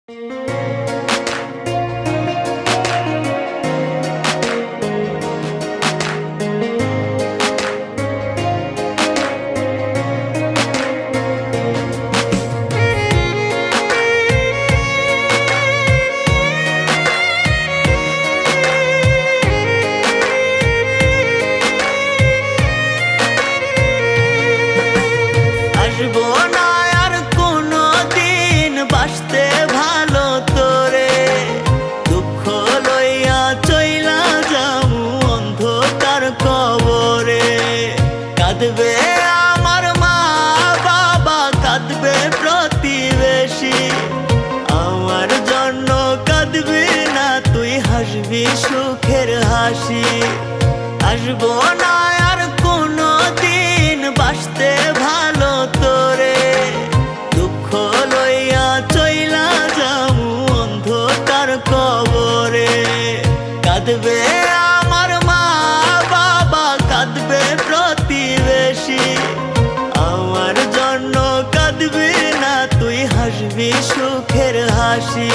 আসবো না আর কোনো দিন বাসতে ভালো তোরে, দুঃখ লইয়া চইলা যামু অন্ধকার কবরে। কাঁদবে আমার মা বাবা, কাঁদবে প্রতিবেশী, আমার জন্য কাঁদবি না তুই, হাসবি সুখের হাসি। আসবো না আর কোনো দিন বাসতে ভালো তোরে, দুঃখ লইয়া চইলা যামু অন্ধকার কবরে। কাঁদবে আমার মা বাবা, কাঁদবে প্রতিবেশী, আমার জন্য কাঁদবি না তুই, হাসবি সুখের হাসি।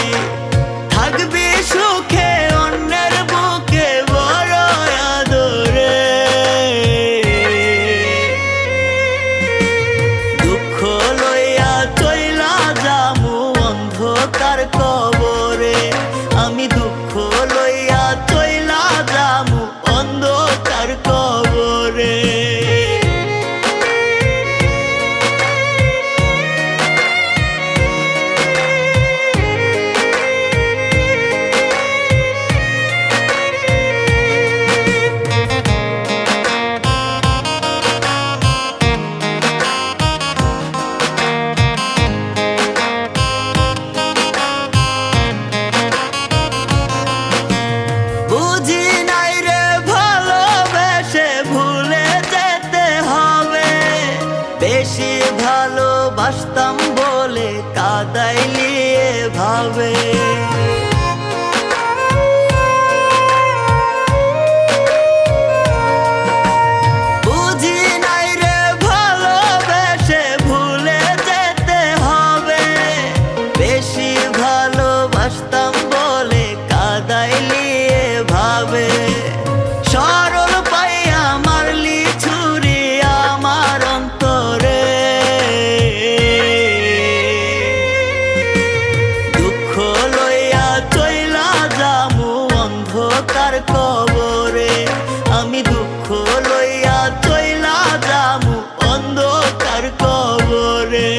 থাকবি সুখে অন্যের বুকে বড় আদরে, দুঃখ লইয়া চইলা যামু অন্ধকার কবরে। আমি দুঃখ লইয়া চইলা যামু অন্ধকার কবরে। বুঝি নাই রে ভালোবেসে ভুলে যেতে হবে, বেশি ভালোবাসতাম বলে কাঁদাইলি এভাবে। বুঝি নাই রে ভালোবেসে ভুলে যেতে হবে, বেশি ভালোবাসতাম বলে কাঁদাইলি এভাবে। সরল পাইয়া মারলি ছুরি আমার অন্তরে, দুঃখ লইয়া চইলা যামু অন্ধকার কবরে। আমি দুঃখ লইয়া চইলা যামু অন্ধকার কবরে।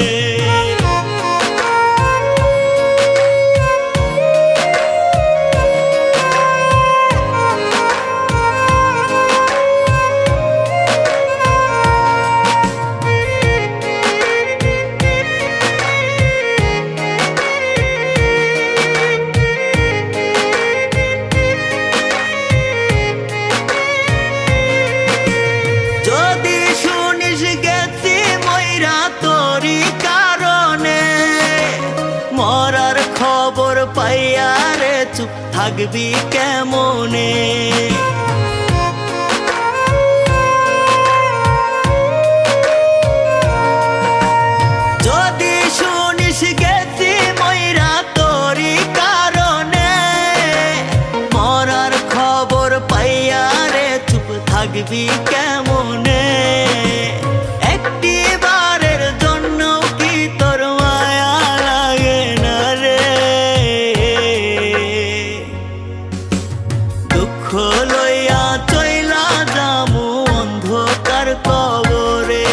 যদি শুনিস গেছি মইরা তোরি কারণে, মরার খবর পাইয়া রে চুপ থাকবি কেমনে। যদি শুনিস গেছি মইরা তোরি কারণে, মরার খবর পাইয়া রে চুপ থাকবি কেমনে। একটি বারের জন্য কি তোর মায়া লাগে না রে, দুঃখ লইয়া চইলা যামু অন্ধকার কবরে।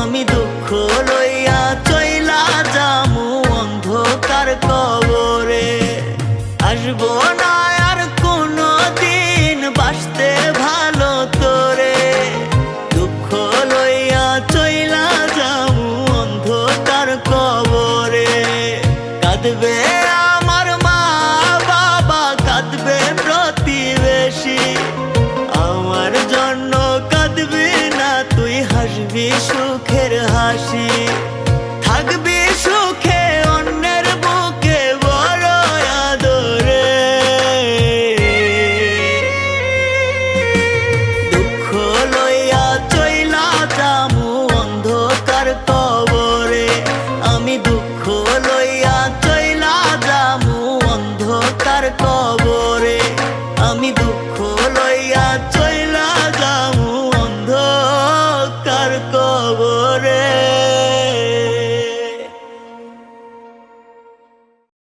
আমি দুঃখ লইয়া চইলা যামু অন্ধকার কবরে। আসবো না আর কোনো দিন বাসতে ভালো তোরে, দুঃখ লইয়া চইলা যামু অন্ধকার কবরে। কাঁদবে আমার মা বাবা, কাঁদবে প্রতিবেশী, আমার জন্য কাঁদবি না তুই, হাসবি সুখের হাসি।